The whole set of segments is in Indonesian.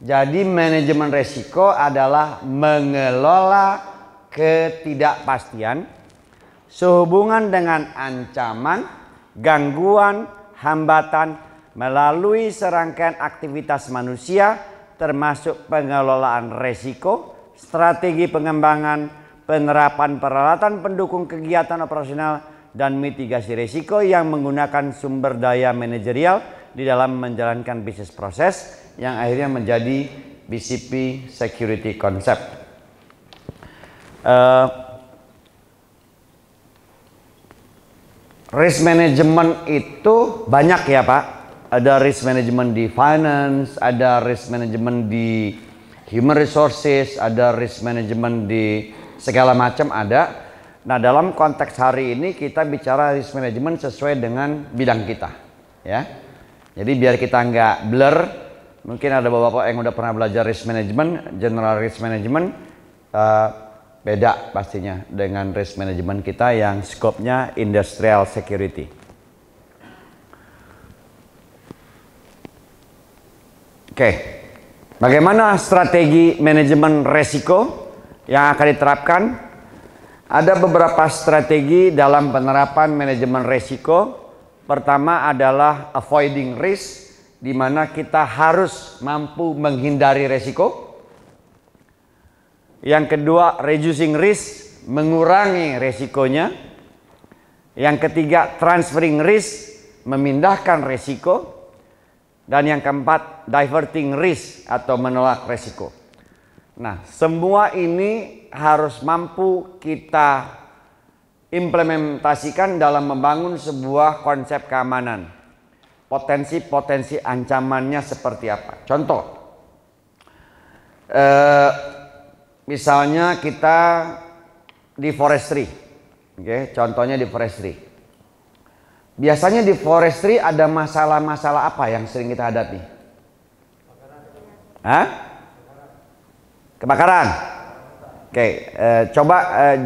Jadi manajemen resiko adalah mengelola ketidakpastian sehubungan dengan ancaman, gangguan, hambatan melalui serangkaian aktivitas manusia termasuk pengelolaan resiko, strategi pengembangan, penerapan peralatan pendukung kegiatan operasional dan mitigasi resiko yang menggunakan sumber daya manajerial di dalam menjalankan bisnis proses yang akhirnya menjadi BCP Security Concept. Risk management itu banyak ya Pak. Ada risk management di finance, ada risk management di human resources, ada risk management di segala macam ada. Nah dalam konteks hari ini kita bicara risk management sesuai dengan bidang kita ya. Jadi biar kita nggak blur. Mungkin ada bapak-bapak yang udah pernah belajar risk management, general risk management, beda pastinya dengan risk management kita yang skopnya industrial security. Oke, bagaimana strategi manajemen resiko yang akan diterapkan? Ada beberapa strategi dalam penerapan manajemen resiko. Pertama adalah avoiding risk, di mana kita harus mampu menghindari resiko. Yang kedua, reducing risk, mengurangi resikonya. Yang ketiga, transferring risk, memindahkan resiko. Dan yang keempat, diverting risk atau menolak resiko. Nah, semua ini harus mampu kita implementasikan dalam membangun sebuah konsep keamanan. Potensi-potensi ancamannya seperti apa? Contoh, misalnya kita di forestry, contohnya di forestry. Biasanya di forestry ada masalah-masalah apa yang sering kita hadapi? Kebakaran. Coba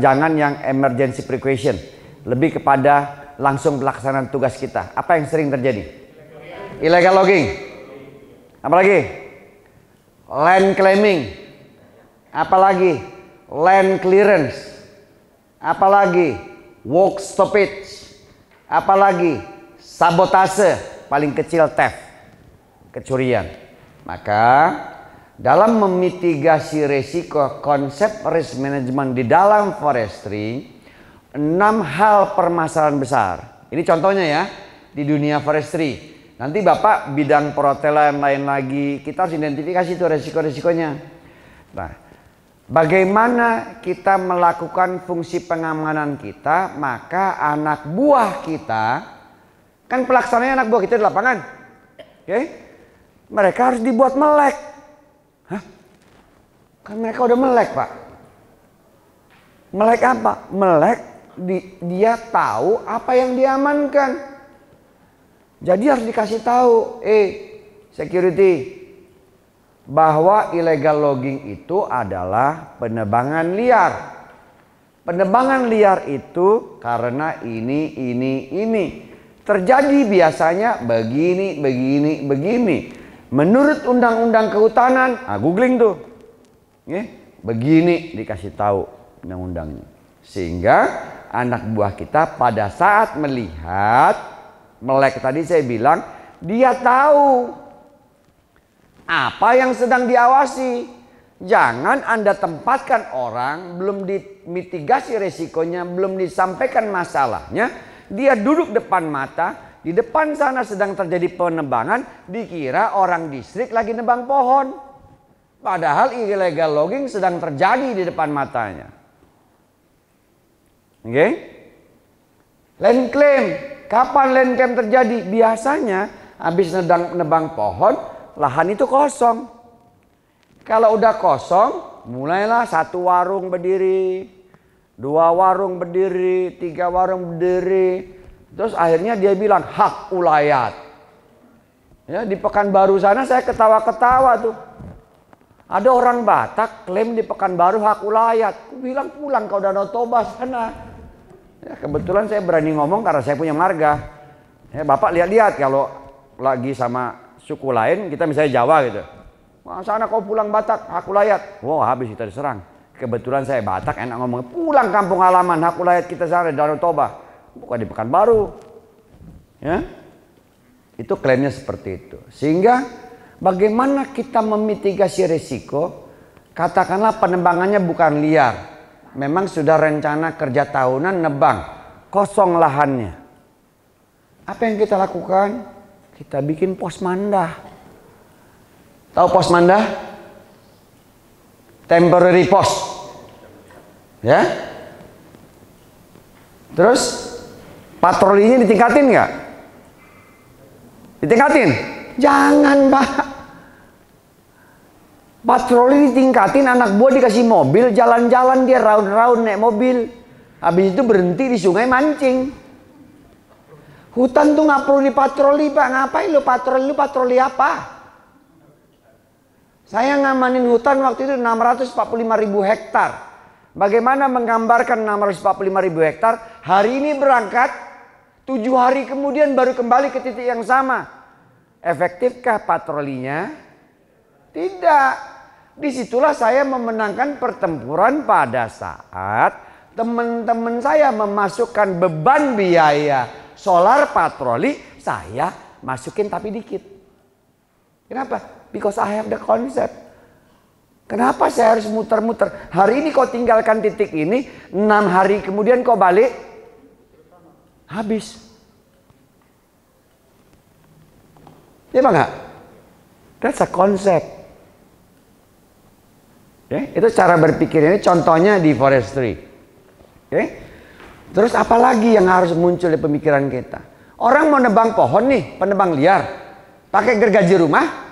jangan yang emergency precaution, lebih kepada langsung pelaksanaan tugas kita. Apa yang sering terjadi? Illegal logging. Apalagi? Land claiming. Apalagi? Land clearance. Apalagi? Work stoppage. Apalagi? Sabotase. Paling kecil theft. Kecurian. Maka dalam memitigasi risiko konsep risk management di dalam forestry, 6 hal permasalahan besar. Ini contohnya ya di dunia forestry. Nanti Bapak bidang perhotelan lain lagi, kita harus identifikasi itu resiko-resikonya. Nah, bagaimana kita melakukan fungsi pengamanan kita, maka anak buah kita, kan pelaksananya anak buah kita di lapangan. Mereka harus dibuat melek. Kan mereka udah melek Pak. Melek apa? Melek dia tahu apa yang diamankan. Jadi harus dikasih tahu, security, bahwa illegal logging itu adalah penebangan liar. Penebangan liar itu karena ini. Terjadi biasanya begini. Menurut undang-undang kehutanan, googling tuh. Begini dikasih tahu undang-undangnya. Sehingga anak buah kita pada saat melihat melek tadi saya bilang, dia tahu apa yang sedang diawasi. Jangan Anda tempatkan orang, belum dimitigasi resikonya, belum disampaikan masalahnya, dia duduk depan mata, di depan sana sedang terjadi penebangan, dikira orang distrik lagi nebang pohon. Padahal illegal logging sedang terjadi di depan matanya. Oke? Land claim. Kapan land claim terjadi? Biasanya habis nebang pohon, lahan itu kosong. Kalau udah kosong, mulailah 1 warung berdiri, 2 warung berdiri, 3 warung berdiri. Terus akhirnya dia bilang hak ulayat. Ya, di Pekanbaru sana saya ketawa-ketawa tuh. Ada orang Batak klaim di Pekanbaru hak ulayat. Aku bilang pulang kau Danau Toba sana. Ya, kebetulan saya berani ngomong karena saya punya marga. Ya, Bapak lihat-lihat kalau lagi sama suku lain, kita misalnya Jawa gitu. Wah, sana kau pulang Batak, hak ulayat. Wah, habis kita diserang. Kebetulan saya Batak, enak ngomong. Pulang kampung halaman, hak ulayat kita sana di Danau Toba. Bukan di Pekanbaru. Ya, itu klaimnya seperti itu. Sehingga bagaimana kita memitigasi risiko? Katakanlah penebangannya bukan liar. Memang sudah rencana kerja tahunan nebang. Kosong lahannya. Apa yang kita lakukan? Kita bikin posmanda. Tahu posmanda? Temporary post. Ya. Terus patrolinya ditingkatin nggak? Ditingkatin? Jangan, Pak. Patroli ditingkatin, anak buah dikasih mobil, jalan-jalan dia round-round naik mobil. Habis itu berhenti di sungai mancing. Hutan tuh nggak perlu dipatroli, Pak. Ngapain lu patroli? Lu patroli apa? Saya ngamanin hutan waktu itu 645.000 hektar. Bagaimana menggambarkan 645.000 hektar? Hari ini berangkat, 7 hari kemudian baru kembali ke titik yang sama. Efektifkah patrolinya? Tidak. Disitulah saya memenangkan pertempuran pada saat teman-teman saya memasukkan beban biaya solar patroli, saya masukin tapi dikit. Kenapa? Because I have the concept. Kenapa saya harus muter-muter? Hari ini kau tinggalkan titik ini, 6 hari kemudian kau balik, habis. Ya Pak nggak? That's a concept. Okay? Itu cara berpikir ini, contohnya di forestry. Okay? Terus apa lagi yang harus muncul di pemikiran kita? Orang mau nebang pohon nih, penebang liar, pakai gergaji rumah.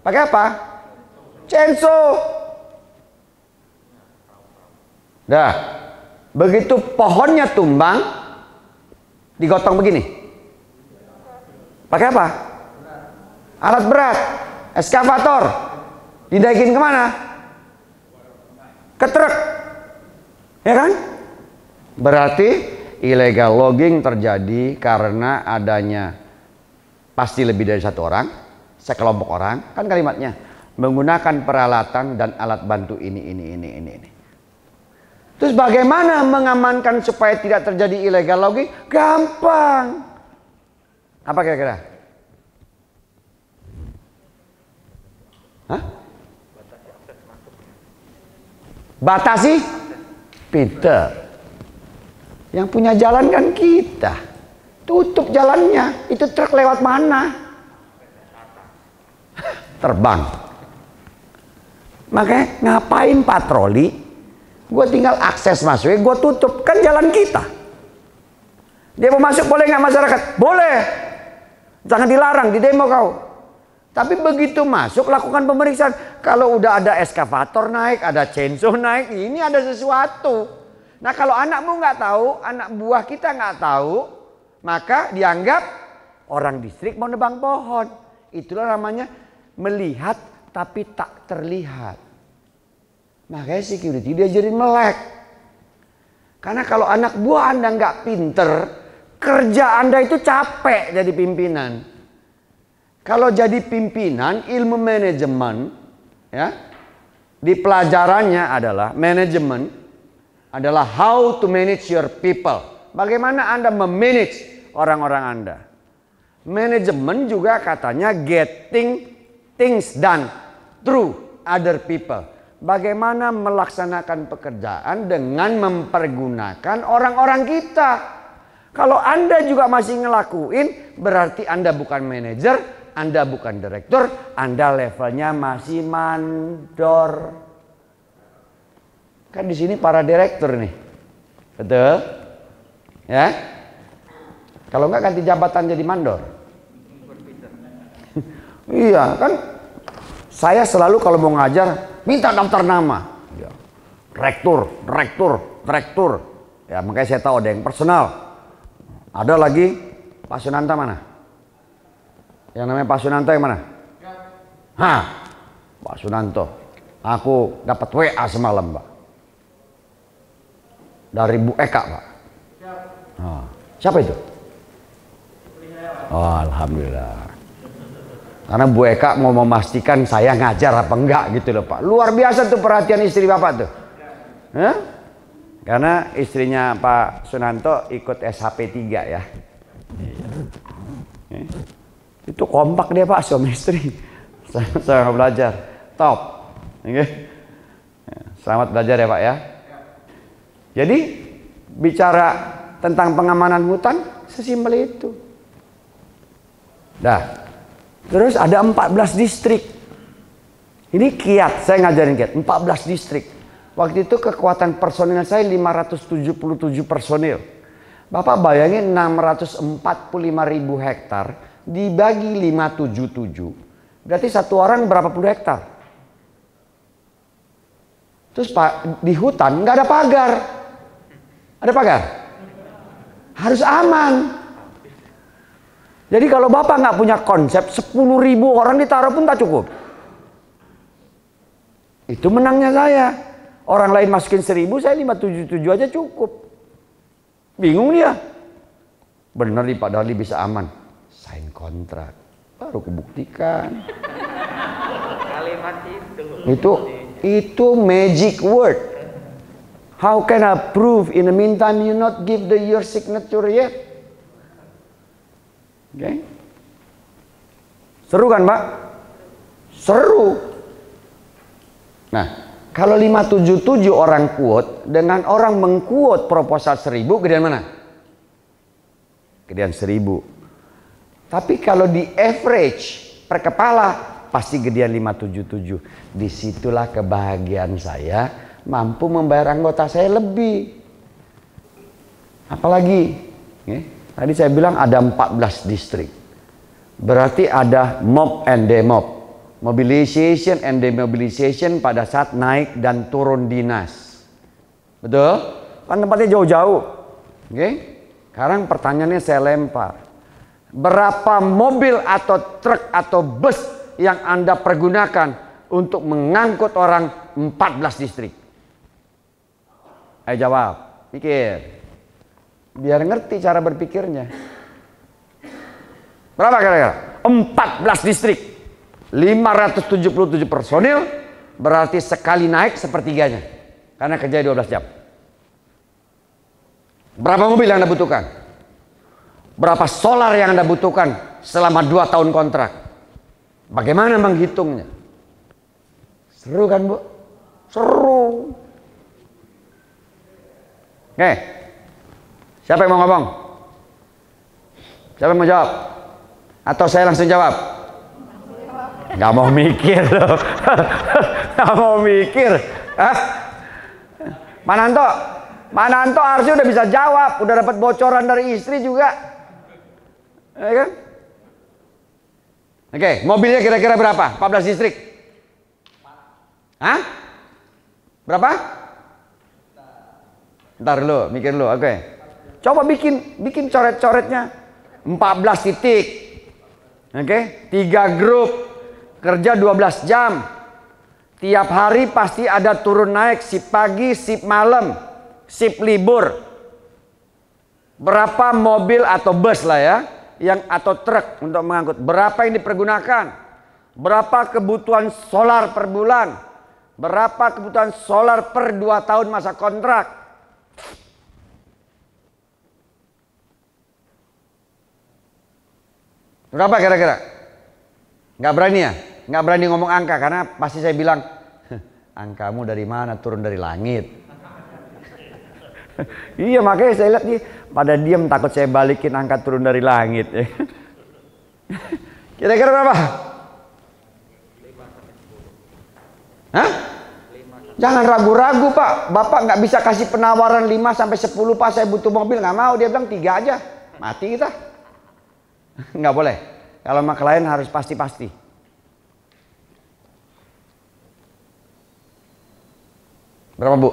Pakai apa? Chainsaw. Dah. Begitu pohonnya tumbang, digotong begini. Pakai apa? Alat berat, eskavator. Didaikin kemana? Ke truk. Ya kan? Berarti illegal logging terjadi karena adanya pasti lebih dari 1 orang. Sekelompok orang, kan kalimatnya menggunakan peralatan dan alat bantu ini. Terus bagaimana mengamankan supaya tidak terjadi illegal logging? Gampang. Apa kira-kira? Hah? Batasi? Pinter. Yang punya jalan kan kita. Tutup jalannya. Itu truk lewat mana? Terbang. Makanya ngapain patroli? Gue tinggal akses masuknya, gue tutup. Kan jalan kita. Dia mau masuk boleh nggak masyarakat? Boleh. Jangan dilarang, di demo kau. Tapi begitu masuk lakukan pemeriksaan. Kalau udah ada eskavator naik, ada chainsaw naik, ini ada sesuatu. Nah kalau anakmu nggak tahu, anak buah kita nggak tahu, maka dianggap orang distrik mau nebang pohon. Itulah namanya melihat tapi tak terlihat. Makanya security diajarin melek. Karena kalau anak buah Anda nggak pinter, kerja Anda itu capek jadi pimpinan. Kalau jadi pimpinan, ilmu manajemen, ya, di pelajarannya adalah manajemen adalah how to manage your people. Bagaimana Anda memanage orang-orang Anda. Manajemen juga katanya getting things done through other people. Bagaimana melaksanakan pekerjaan dengan mempergunakan orang-orang kita. Kalau Anda juga masih ngelakuin, berarti Anda bukan manajer, Anda bukan direktur, Anda levelnya masih mandor. Kan di sini para direktur nih. Betul? Ya? Kalau enggak ganti jabatan jadi mandor. Iya kan? Saya selalu kalau mau ngajar minta daftar nama. Ya. Rektur. Ya makanya saya tahu ada yang personal. Ada lagi Pak Sunanta mana? Yang namanya Pak Sunanto yang mana? Hah, Pak Sunanto. Aku dapat WA semalam, Pak. Dari Bu Eka, Pak. Oh, siapa itu? Oh, alhamdulillah. Karena Bu Eka mau memastikan saya ngajar apa enggak gitu loh, Pak. Luar biasa tuh perhatian istri Bapak tuh. Hah? Karena istrinya Pak Sunanto ikut SHP 3 ya. Itu kompak dia, Pak, suami istri. Saya belajar. Top. Oke. Selamat belajar ya, Pak ya. Jadi bicara tentang pengamanan hutan sesimpel itu. Dah. Terus ada 14 distrik. Ini kiat, saya ngajarin kiat. 14 distrik. Waktu itu kekuatan personil saya 577 personil. Bapak bayangin 645.000 hektar dibagi 577. Berarti satu orang berapa puluh hektar. Terus Pak, di hutan nggak ada pagar. Ada pagar? Harus aman. Jadi kalau Bapak nggak punya konsep 10.000 orang ditaruh pun tak cukup. Itu menangnya saya. Orang lain masukin 1.000, saya 577 aja cukup. Bingung dia. Bener nih Pak Dali bisa aman. Sign kontrak. Baru kebuktikan. Kalimat itu. Itu magic word. How can I prove in the meantime you not give your signature yet? Oke. Okay. Seru kan, Pak? Seru. Nah, kalau 577 orang quote dengan orang mengquote proposal 1.000, gedean mana? Gedean 1.000. Tapi kalau di average per kepala pasti gedean 577. Disitulah kebahagiaan saya mampu membayar anggota saya lebih. Apalagi, tadi saya bilang ada 14 distrik. Berarti ada mob and demob, mobilization and demobilization pada saat naik dan turun dinas. Betul? Kan tempatnya jauh-jauh. Oke? Sekarang pertanyaannya saya lempar. Berapa mobil atau truk atau bus yang Anda pergunakan untuk mengangkut orang 14 distrik? Ayo jawab, pikir. Biar ngerti cara berpikirnya. Berapa kira-kira? 14 distrik, 577 personil, berarti sekali naik sepertiganya. Karena kerja 12 jam. Berapa mobil yang Anda butuhkan? Berapa solar yang Anda butuhkan selama 2 tahun kontrak? Bagaimana menghitungnya? Seru kan, Bu? Seru. Oke. Siapa yang mau ngomong? Siapa yang mau jawab? Atau saya langsung jawab? Gak mau mikir loh. Gak mau mikir. Hah? Mananto harusnya udah bisa jawab. Udah dapat bocoran dari istri juga. Ya kan? Oke, mobilnya kira-kira berapa? 14 distrik? Hah? Berapa? Ntar dulu, mikir dulu. Oke. Coba bikin coret-coretnya. 14 titik. Oke, 3 grup. Kerja 12 jam. Tiap hari pasti ada turun naik, sip pagi, sip malam, sip libur. Berapa mobil atau bus lah ya, atau truk untuk mengangkut? Berapa yang dipergunakan? Berapa kebutuhan solar per bulan? Berapa kebutuhan solar per 2 tahun masa kontrak? Berapa kira-kira? Nggak berani ya? Nggak berani ngomong angka karena pasti saya bilang, angkamu dari mana? Turun dari langit. Iya, makanya saya lihat nih pada diam, takut saya balikin angka turun dari langit. Kira-kira berapa? 5 sampai 10. Hah? 5 Jangan ragu-ragu Pak. Bapak nggak bisa kasih penawaran 5 sampai 10 Pak, saya butuh mobil. Nggak mau, dia bilang 3 aja. Mati kita. Nggak boleh. Kalau sama klien harus pasti-pasti. Berapa Bu?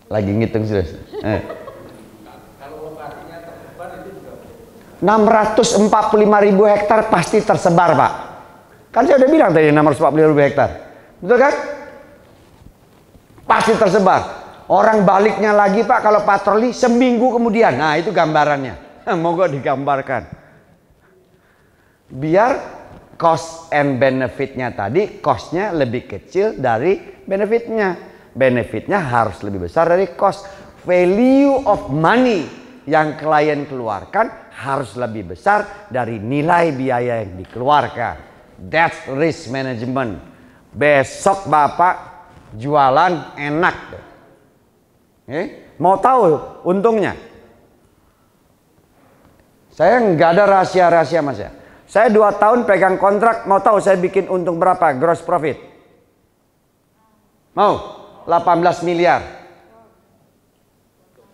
Lagi ngitung sudah. 645.000 hektar pasti tersebar Pak. Kan saya udah bilang tadi 645.000 hektar. Betul kan? Pasti tersebar. Orang baliknya lagi Pak kalau patroli seminggu kemudian. Nah itu gambarannya. Moga digambarkan. Biar cost and benefitnya tadi, costnya lebih kecil dari benefitnya. Benefitnya harus lebih besar dari cost. Value of money yang klien keluarkan harus lebih besar dari nilai biaya yang dikeluarkan. That's risk management. Besok Bapak jualan enak. Mau tahu untungnya? Saya nggak ada rahasia-rahasia Mas ya. Saya 2 tahun pegang kontrak, mau tahu saya bikin untung berapa gross profit? Mau? 18 miliar.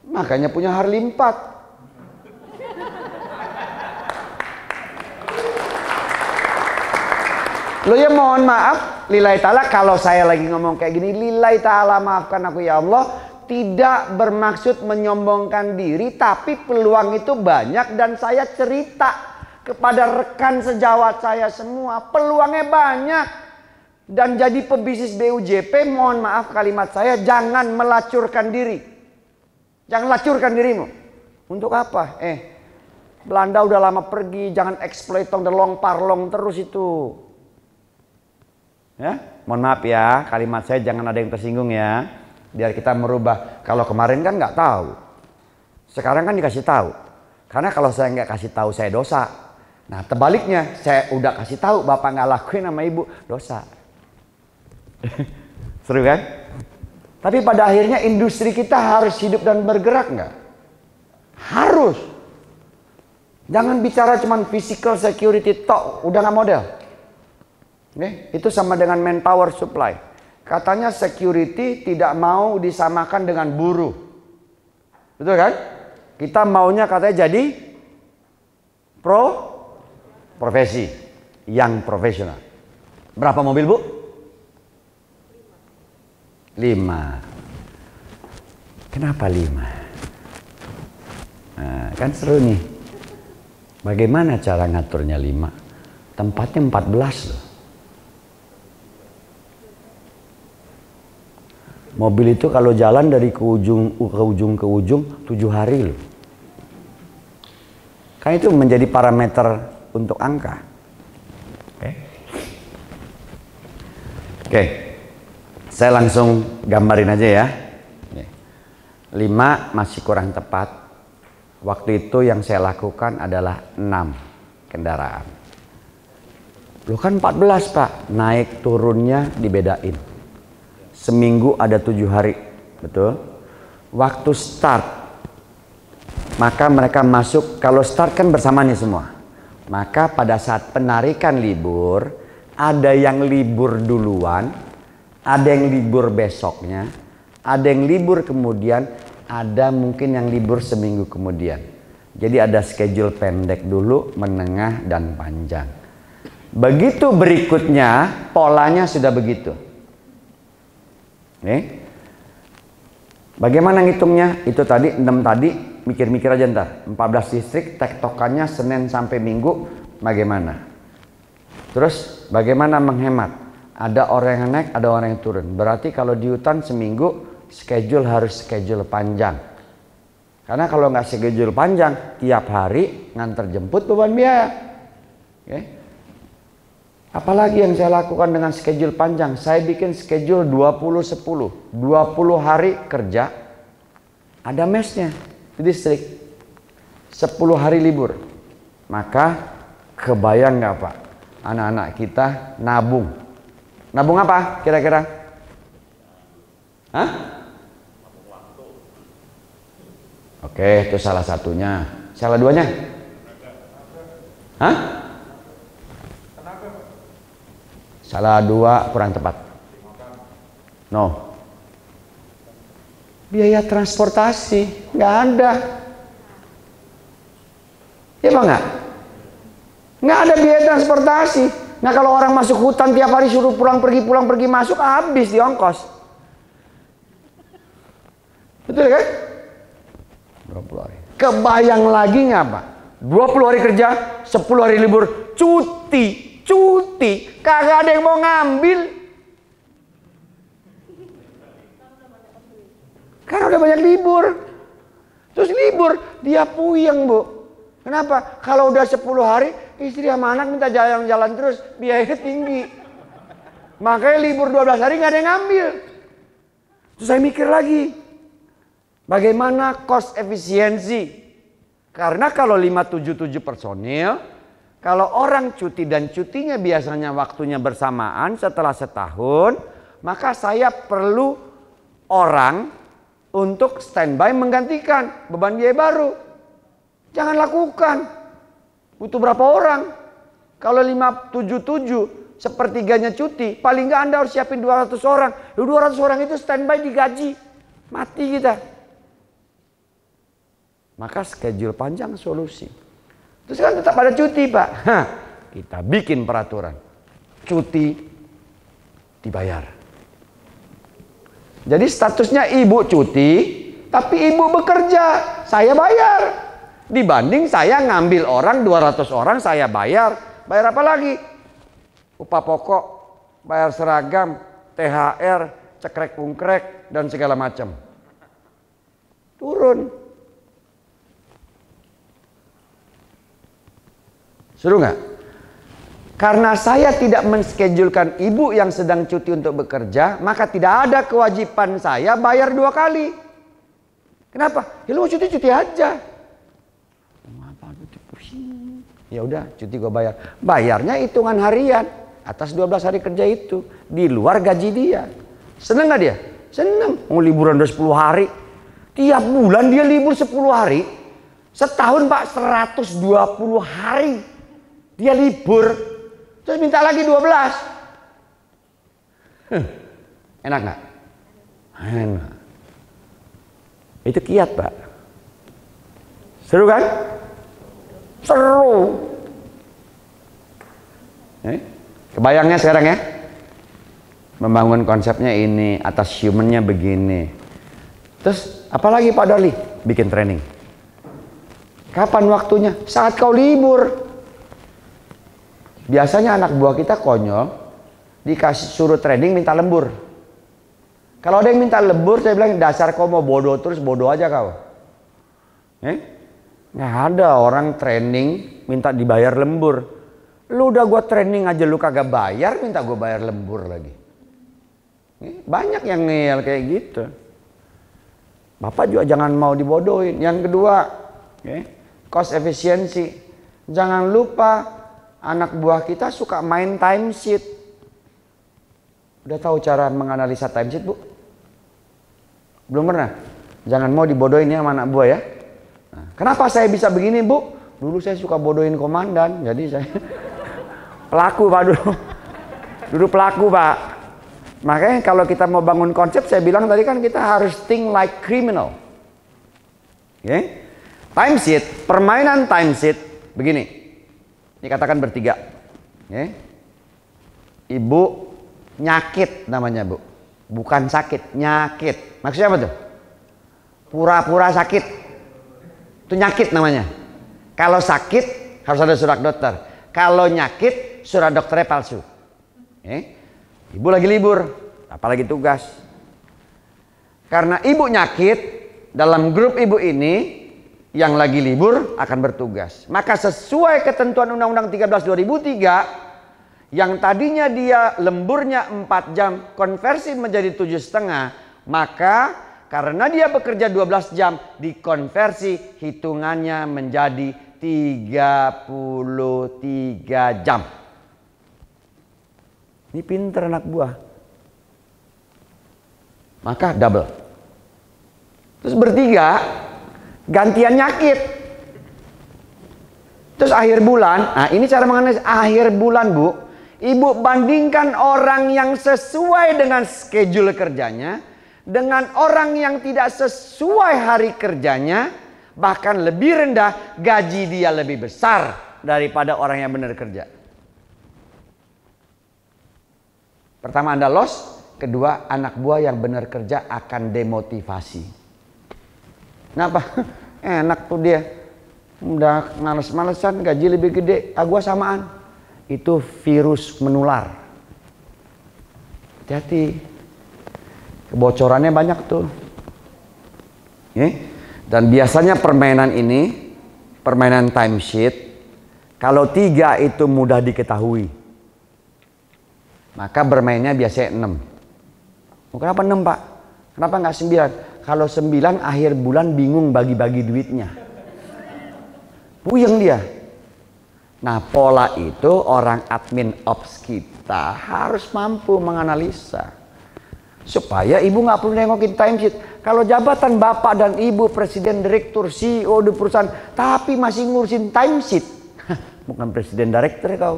Makanya punya Harley 4. Lo ya mohon maaf, lillahi ta'ala, kalau saya lagi ngomong kayak gini, lillahi ta'ala maafkan aku ya Allah, tidak bermaksud menyombongkan diri, tapi peluang itu banyak dan saya cerita kepada rekan sejawat saya semua, peluangnya banyak. Dan jadi pebisnis BUJP, mohon maaf kalimat saya, jangan melacurkan diri. Jangan lacurkan dirimu. Untuk apa? Belanda udah lama pergi, jangan eksploitong the long parlong terus itu. Ya, mohon maaf ya, kalimat saya jangan ada yang tersinggung ya. Biar kita merubah. Kalau kemarin kan nggak tahu, sekarang kan dikasih tahu. Karena kalau saya nggak kasih tahu saya dosa. Nah terbaliknya, saya udah kasih tahu, Bapak nggak lakuin sama Ibu, dosa. Seru kan? Tapi pada akhirnya industri kita harus hidup dan bergerak nggak? Harus. Jangan bicara cuman physical security tok, udah nggak model. Itu sama dengan manpower supply. Katanya security tidak mau disamakan dengan buruh. Betul kan? Kita maunya katanya jadi profesi yang profesional. Berapa mobil Bu? 5. Kenapa 5? Nah, kan seru nih. Bagaimana cara ngaturnya 5? Tempatnya 14 loh. Mobil itu kalau jalan dari ke ujung 7 hari loh. Kan itu menjadi parameter untuk angka. Oke. Saya langsung gambarin aja ya. 5 masih kurang tepat. Waktu itu yang saya lakukan adalah 6 kendaraan. Loh kan 14 Pak, naik turunnya dibedain. Seminggu ada 7 hari, betul? Waktu start, maka mereka masuk, kalau start kan bersama nih semua. Maka pada saat penarikan libur, ada yang libur duluan, ada yang libur besoknya, ada yang libur kemudian, ada mungkin yang libur seminggu kemudian. Jadi ada schedule pendek dulu, menengah, dan panjang. Begitu berikutnya, polanya sudah begitu. Bagaimana ngitungnya? Itu tadi 6 tadi, mikir-mikir aja ntar. 14 distrik, tektokannya Senin sampai Minggu, bagaimana? Terus bagaimana menghemat? Ada orang yang naik, ada orang yang turun. Berarti kalau di hutan seminggu, schedule harus schedule panjang. Karena kalau nggak schedule panjang, tiap hari nganter jemput beban biaya. Apalagi yang saya lakukan dengan schedule panjang, saya bikin schedule 20-10, 20 hari kerja, ada mesnya di distrik, 10 hari libur. Maka kebayang nggak Pak, anak-anak kita nabung. Nabung apa kira-kira? Hah? Oke, itu salah satunya. Salah duanya? Hah? Salah 2 kurang tepat. No. Biaya transportasi nggak ada. Ya Bang nggak? Nggak ada biaya transportasi. Nah kalau orang masuk hutan tiap hari suruh pulang pergi masuk, habis di ongkos. Betul kan? 20 hari. Kebayang lagi nggak Pak? 20 hari kerja, 10 hari libur, cuti. Kagak ada yang mau ngambil. Karena udah banyak libur. Terus libur, dia puyeng Bu. Kenapa? Kalau udah 10 hari, istri sama anak minta jalan-jalan terus, biayanya tinggi. Makanya libur 12 hari nggak ada yang ngambil. Terus saya mikir lagi, bagaimana cost efisiensi? Karena kalau 577 personil, kalau orang cuti dan cutinya biasanya waktunya bersamaan setelah setahun, maka saya perlu orang untuk standby menggantikan beban biaya baru. Jangan lakukan. Butuh berapa orang? Kalau 577 sepertiganya cuti, paling nggak Anda harus siapin 200 orang. 200 orang itu standby digaji. Mati kita. Maka schedule panjang solusi. Terus kan tetap ada cuti Pak. Kita bikin peraturan. Cuti dibayar. Jadi statusnya ibu cuti, tapi ibu bekerja. Saya bayar. Dibanding saya ngambil orang 200 orang saya bayar. Bayar apa lagi? Upah pokok, bayar seragam, THR, cekrek pungkrek, dan segala macam. Turun. Seru nggak? Karena saya tidak menschedulkan ibu yang sedang cuti untuk bekerja, maka tidak ada kewajiban saya bayar 2 kali. Kenapa? Ya lu cuti aja. Ya udah, cuti gue bayar. Bayarnya hitungan harian atas 12 hari kerja itu, di luar gaji dia. Seneng nggak dia? Seneng. Mau liburan udah 10 hari. Tiap bulan dia libur 10 hari. Setahun Pak 120 hari. Dia libur. Terus minta lagi 12. Enak nggak? Enak. Itu kiat Pak. Seru kan? Seru. Kebayangnya sekarang ya? Membangun konsepnya ini, atas humannya begini. Terus apalagi Pak Doli? Bikin training. Kapan waktunya? Saat kau libur. Biasanya anak buah kita konyol, dikasih suruh training minta lembur. Kalau ada yang minta lembur, saya bilang dasar kau mau bodoh terus, bodoh aja kau. Nggak ada orang training minta dibayar lembur. Lu udah gua training aja lu kagak bayar, minta gua bayar lembur lagi. Banyak yang ngeyel kayak gitu. Bapak juga jangan mau dibodohin. Yang kedua, cost efisiensi. Jangan lupa anak buah kita suka main timesheet. Udah tahu cara menganalisa timesheet Bu? Belum pernah? Jangan mau dibodohin ya sama anak buah ya. Nah, kenapa saya bisa begini Bu? Dulu saya suka bodohin komandan, jadi saya pelaku Pak dulu. Dulu pelaku Pak. Makanya kalau kita mau bangun konsep, saya bilang tadi kan kita harus think like criminal. Timesheet, permainan timesheet begini. Dikatakan bertiga. Ibu nyakit namanya Bu. Bukan sakit, nyakit. Maksudnya apa tuh? Pura-pura sakit. Itu nyakit namanya. Kalau sakit harus ada surat dokter. Kalau nyakit surat dokternya palsu. Ibu lagi libur, apalagi tugas. Karena ibu nyakit, dalam grup ibu ini yang lagi libur akan bertugas. Maka sesuai ketentuan Undang-Undang 13 2003, yang tadinya dia lemburnya 4 jam konversi menjadi 7,5, maka karena dia bekerja 12 jam dikonversi hitungannya menjadi 33 jam. Ini pinter anak buah. Maka double. Terus bertiga gantian nyakit. Terus akhir bulan, nah ini cara menganalisis akhir bulan Bu, Ibu bandingkan orang yang sesuai dengan schedule kerjanya dengan orang yang tidak sesuai hari kerjanya, bahkan lebih rendah, gaji dia lebih besar daripada orang yang benar kerja. Pertama, Anda loss. Kedua, anak buah yang benar kerja akan demotivasi. Kenapa? Enak tuh dia. Udah males-malesan, gaji lebih gede, gua samaan. Itu virus menular. Hati-hati. Kebocorannya banyak tuh. Dan biasanya permainan ini, permainan timesheet, kalau 3 itu mudah diketahui. Maka bermainnya biasanya 6. Kenapa 6, Pak? Kenapa nggak 9? Kalau 9 akhir bulan bingung bagi-bagi duitnya. Puyeng dia. Nah, pola itu orang admin ops kita harus mampu menganalisa. Supaya ibu nggak perlu nengokin timesheet. Kalau jabatan bapak dan ibu presiden, direktur, CEO di perusahaan, tapi masih ngurusin timesheet, bukan presiden direktur kau.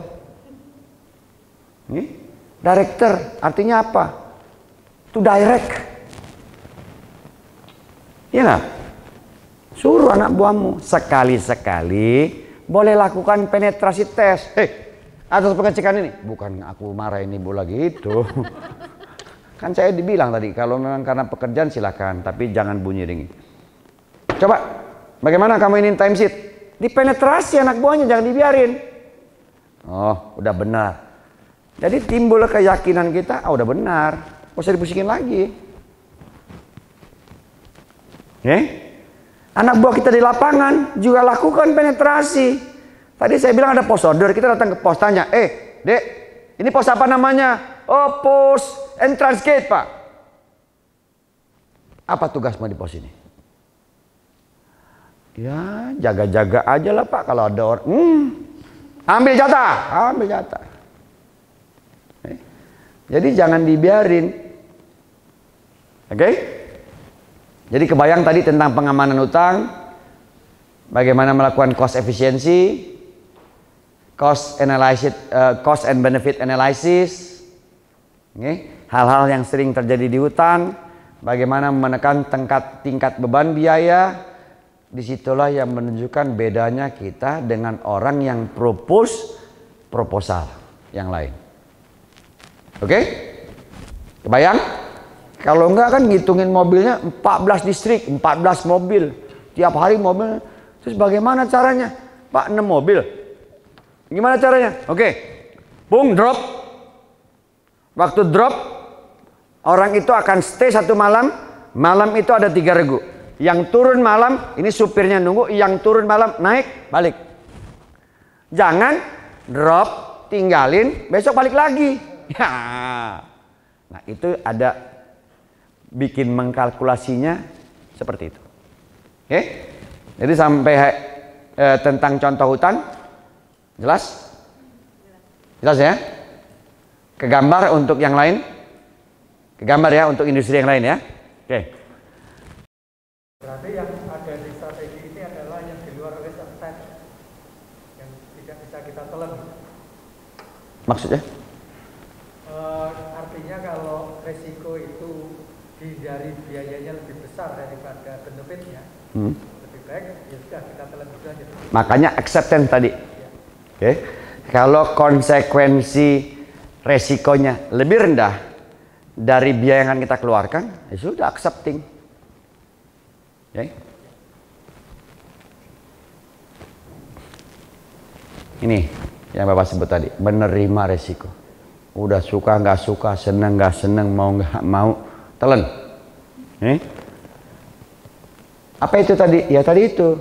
Director artinya apa? To direct. Iya nggak? Suruh anak buahmu sekali-sekali boleh lakukan penetrasi tes. Atas pengecekan ini. Bukan aku marah ini ibu lagi itu. Kan saya dibilang tadi kalau memang karena pekerjaan silakan, tapi jangan bunyi ringing. Coba, bagaimana kamu ini timesheet? Dipenetrasi anak buahnya, jangan dibiarin. Oh, udah benar. Jadi timbul keyakinan kita, udah benar. Gak usah dipusikin lagi. Anak buah kita di lapangan juga lakukan penetrasi. Tadi saya bilang ada pos order, kita datang ke pos tanya, Dek, ini pos apa namanya? Oh, pos entrance gate, Pak. Apa tugasmu di pos ini? Ya, jaga-jaga aja lah, Pak. Kalau ada orang, ambil jatah. Jadi jangan dibiarin. Oke? Jadi kebayang tadi tentang pengamanan utang, bagaimana melakukan cost efisiensi, cost analysis, cost and benefit analysis, hal-hal yang sering terjadi di hutang, bagaimana menekan tingkat beban biaya. Disitulah yang menunjukkan bedanya kita dengan orang yang proposal yang lain. Oke? Kebayang? Kalau enggak kan ngitungin mobilnya 14 distrik, 14 mobil. Tiap hari mobil. Terus bagaimana caranya? Pak, 6 mobil. Gimana caranya? Oke. Bung, drop. Waktu drop, orang itu akan stay 1 malam. Malam itu ada 3 regu. Yang turun malam, ini supirnya nunggu. Yang turun malam, naik, balik. Jangan drop, tinggalin, besok balik lagi. Ya, nah itu ada bikin mengkalkulasinya seperti itu. Oke, jadi sampai tentang contoh hutan, jelas? Jelas ya? Kegambar untuk yang lain, kegambar ya untuk industri yang lain ya. Oke. Berarti yang ada di strategi ini adalah yang di luar risk appetite, yang tidak bisa kita telan. Maksudnya? Artinya kalau resiko itu dari biayanya lebih besar daripada benefitnya, lebih baik ya sudah kita telan itu aja. Makanya acceptance tadi. Oke. Kalau konsekuensi resikonya lebih rendah dari biaya yang akan kita keluarkan, ya sudah accepting. Oke. Ini yang Bapak sebut tadi, menerima resiko. Udah suka nggak suka, seneng nggak seneng, mau nggak mau, telan. Apa itu tadi? Ya tadi itu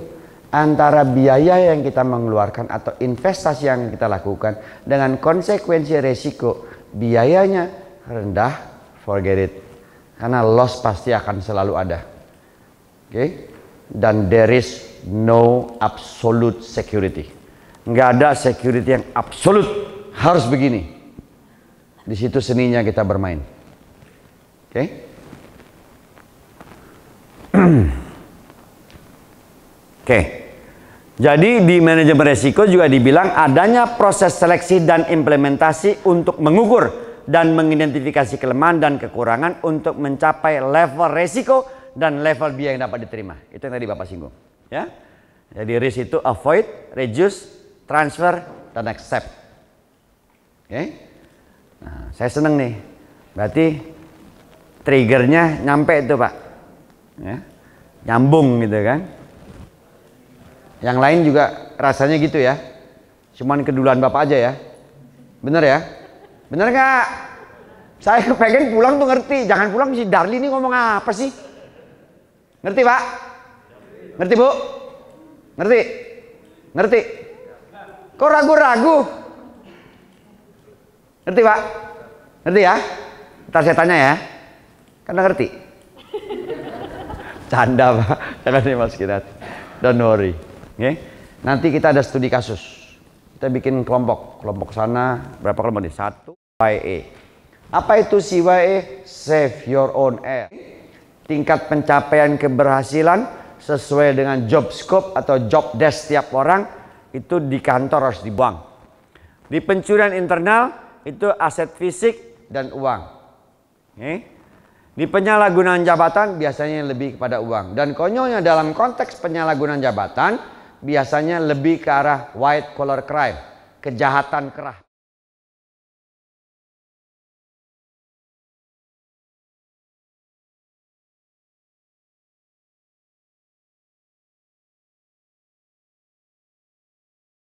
antara biaya yang kita mengeluarkan atau investasi yang kita lakukan dengan konsekuensi resiko biayanya rendah, forget it, karena loss pasti akan selalu ada. Oke? Dan there is no absolute security. Nggak ada security yang absolut harus begini. Di situ seninya kita bermain. Oke? Oke. Jadi di manajemen resiko juga dibilang adanya proses seleksi dan implementasi untuk mengukur dan mengidentifikasi kelemahan dan kekurangan untuk mencapai level resiko dan level biaya yang dapat diterima. Itu yang tadi Bapak singgung. Ya. Jadi risk itu avoid, reduce, transfer, dan accept. Oke. Nah, saya seneng nih. Berarti triggernya nyampe itu Pak. Ya. Nyambung gitu kan. Yang lain juga rasanya gitu ya. Cuman keduluan Bapak aja ya. Bener ya? Bener nggak? Saya pengen pulang tuh ngerti. Jangan pulang si Darli ini ngomong apa sih? Ngerti Pak? Ngerti Bu? Ngerti? Ngerti? Kok ragu-ragu? Ngerti Pak? Ngerti ya? Ntar saya tanya ya. Karena ngerti? Canda Pak. Jangan dimasukin hati. Don't worry. Okay. Nanti kita ada studi kasus. Kita bikin kelompok sana berapa kelompok nih? 1 CYA. Apa itu CYA? Save your own air. Tingkat pencapaian keberhasilan sesuai dengan job scope atau job desk setiap orang itu di kantor harus dibuang. Di pencurian internal itu aset fisik dan uang. Okay. Di penyalahgunaan jabatan biasanya lebih kepada uang. Dan konyolnya dalam konteks penyalahgunaan jabatan biasanya lebih ke arah white collar crime, kejahatan kerah.